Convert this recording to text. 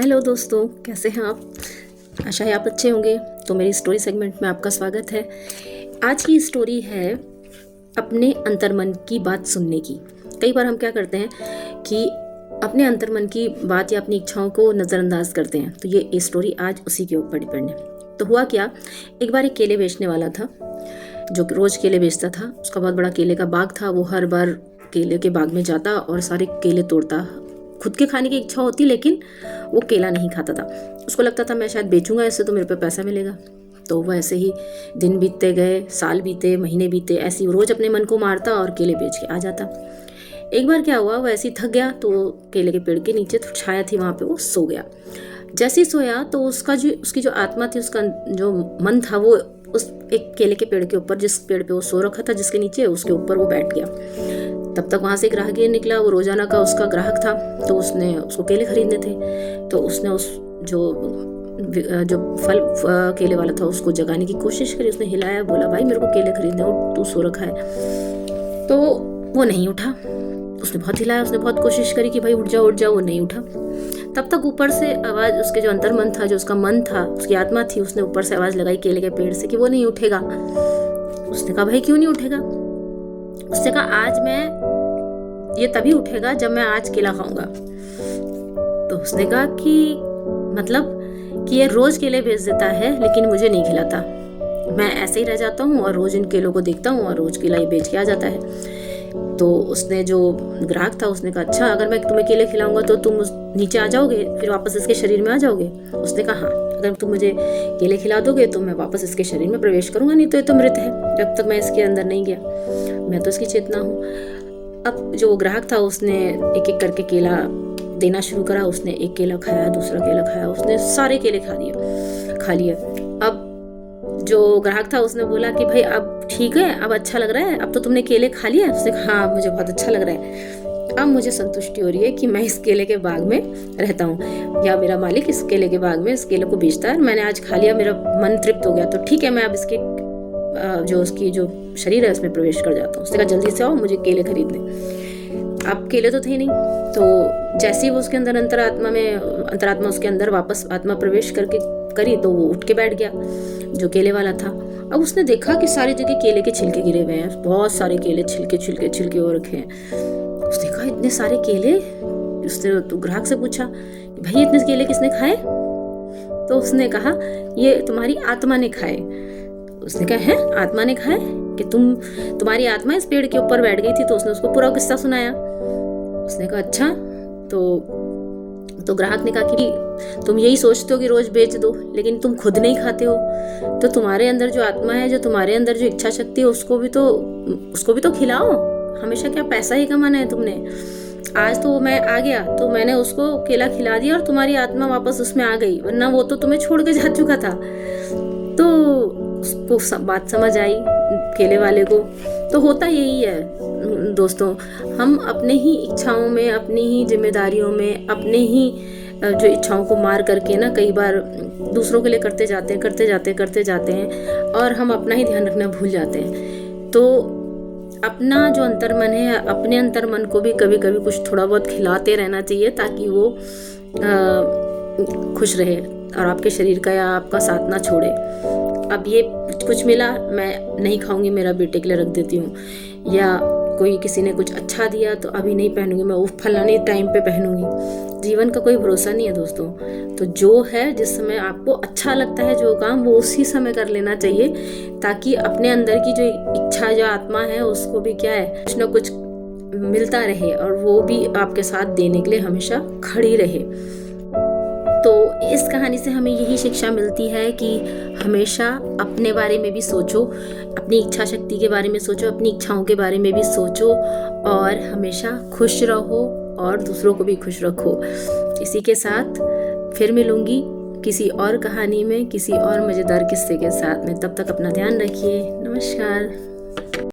Hello दोस्तों, कैसे हैं आप? आशा है आप अच्छे होंगे। तो मेरी स्टोरी सेगमेंट में आपका स्वागत है। आज की स्टोरी है अपने अंतर्मन की बात सुनने की। कई बार हम क्या करते हैं कि अपने अंतर्मन की बात या अपनी इच्छाओं को नज़रअंदाज करते हैं। तो ये स्टोरी आज उसी के ऊपर डिपेंड है। तो हुआ क्या, एक बार एक केले बेचने वाला था जो रोज़ केले बेचता था। उसका बहुत बड़ा केले का बाग था। वो हर बार केले के बाग में जाता और सारे केले तोड़ता। खुद के खाने की इच्छा होती लेकिन वो केला नहीं खाता था। उसको लगता था मैं शायद बेचूंगा इससे तो मेरे पे पैसा मिलेगा। तो वह ऐसे ही दिन बीतते गए, साल बीते, महीने बीते, ऐसे ही रोज अपने मन को मारता और केले बेच के आ जाता। एक बार क्या हुआ, वो ऐसे ही थक गया तो केले के पेड़ के नीचे छाया थी, वहां पे वो सो गया। जैसे ही सोया तो उसकी जो आत्मा थी, उसका जो मन था, वो उस एक केले के पेड़ के ऊपर, जिस पेड़ पे वो सो रखा था जिसके नीचे, उसके ऊपर वो बैठ गया। तब तक वहां से एक राहगीर निकला। वो रोजाना का उसका ग्राहक था। तो उसने उसको केले खरीदने थे। तो उसने उस जो फल केले वाला था उसको जगाने की कोशिश करी। उसने हिलाया, बोला भाई मेरे को केले खरीदने, और तू सो रखा है। तो वो नहीं उठा। उसने बहुत हिलाया, उसने बहुत कोशिश करी कि भाई उठ जाओ उठ जाओ, वो नहीं उठा। तब तक ऊपर से आवाज, उसके जो अंतर्मन था, जो उसका मन था, उसकी आत्मा थी, उसने ऊपर से आवाज लगाई केले के पेड़ से कि वो नहीं उठेगा। उसने कहा भाई क्यों नहीं उठेगा? उसने कहा आज ये तभी उठेगा जब मैं आज केला खाऊंगा। तो उसने कहा कि मतलब कि ये रोज केले बेच देता है लेकिन मुझे नहीं खिलाता। मैं ऐसे ही रह जाता हूँ और रोज इन केलों को देखता हूँ और रोज केला ये बेच के आ जाता है। तो उसने जो ग्राहक था उसने कहा अच्छा, अगर मैं तुम्हें केले खिलाऊंगा तो तुम नीचे आ जाओगे, फिर वापस इसके शरीर में आ जाओगे? उसने कहा हाँ, अगर तुम मुझे केले खिला दोगे तो मैं वापस इसके शरीर में प्रवेश करूंगा, नहीं तो ये तो मृत है, जब तक मैं इसके अंदर नहीं गया। मैं तो इसकी चेतना हूँ। अब जो ग्राहक था उसने एक एक करके केला देना शुरू करा। उसने एक केला खाया, दूसरा केला खाया, उसने सारे केले खा लिए। अब जो ग्राहक था उसने बोला कि भाई अब ठीक है, अब अच्छा लग रहा है, अब तो तुमने केले खा लिए? उसने कहा हाँ मुझे बहुत अच्छा लग रहा है, अब मुझे संतुष्टि हो रही है कि मैं इस केले के बाग में रहता हूँ, या मेरा मालिक इस केले के बाग में इस केले को बेचता है, मैंने आज खा लिया, मेरा मन तृप्त हो गया, तो ठीक है मैं अब इसके उसकी जो शरीर है उसमें प्रवेश कर जाता हूँ। उसने कहा जल्दी से आओ, मुझे केले खरीदने। अब केले तो थे नहीं। तो जैसे ही वो उसके अंदर अंतरात्मा उसके अंदर वापस आत्मा प्रवेश करके करी तो वो उठ के बैठ गया जो केले वाला था। अब उसने देखा कि सारी जगह केले के छिलके गिरे हुए हैं, बहुत सारे केले छिलके हो रखे हैं। उसने कहा इतने सारे केले? उसने तो ग्राहक से पूछा कि भाई इतने केले किसने खाए? तो उसने कहा ये तुम्हारी आत्मा ने खाए। उसने कहा है आत्मा ने खाए कि तुम्हारी आत्मा इस पेड़ के ऊपर बैठ गई थी? तो उसने उसको पूरा किस्सा सुनाया। उसने कहा अच्छा। तो ग्राहक ने कहा कि तुम यही सोचते हो कि रोज बेच दो, लेकिन तुम खुद नहीं खाते हो, तो तुम्हारे अंदर जो आत्मा है, जो तुम्हारे अंदर जो इच्छा शक्ति है, उसको भी तो खिलाओ। हमेशा क्या पैसा ही कमाना है तुमने? आज तो मैं आ गया तो मैंने उसको केला खिला दिया और तुम्हारी आत्मा वापस उसमें आ गई, वरना वो तो तुम्हें छोड़ के जा चुका था। तो उसको बात समझ आई केले वाले को। तो होता यही है दोस्तों, हम अपने ही इच्छाओं में, अपनी ही जिम्मेदारियों में, अपने ही जो इच्छाओं को मार करके ना कई बार दूसरों के लिए करते जाते हैं और हम अपना ही ध्यान रखना भूल जाते हैं। तो अपना जो अंतर्मन है, अपने अंतर्मन को भी कभी कभी कुछ थोड़ा बहुत खिलाते रहना चाहिए ताकि वो खुश रहे और आपके शरीर का या आपका साथ ना छोड़े। अब ये कुछ मिला, मैं नहीं खाऊंगी, मेरा बेटे के लिए रख देती हूँ, या कोई किसी ने कुछ अच्छा दिया तो अभी नहीं पहनूंगी, मैं वो फलाने टाइम पे पहनूंगी। जीवन का कोई भरोसा नहीं है दोस्तों। तो जो है, जिस समय आपको अच्छा लगता है जो काम, वो उसी समय कर लेना चाहिए, ताकि अपने अंदर की जो इच्छा, जो आत्मा है, उसको भी क्या है, कुछ ना कुछ मिलता रहे और वो भी आपके साथ देने के लिए हमेशा खड़ी रहे। तो इस कहानी से हमें यही शिक्षा मिलती है कि हमेशा अपने बारे में भी सोचो, अपनी इच्छा शक्ति के बारे में सोचो, अपनी इच्छाओं के बारे में भी सोचो, और हमेशा खुश रहो और दूसरों को भी खुश रखो। इसी के साथ फिर मिलूंगी किसी और कहानी में, किसी और मज़ेदार किस्से के साथ में। तब तक अपना ध्यान रखिए। नमस्कार।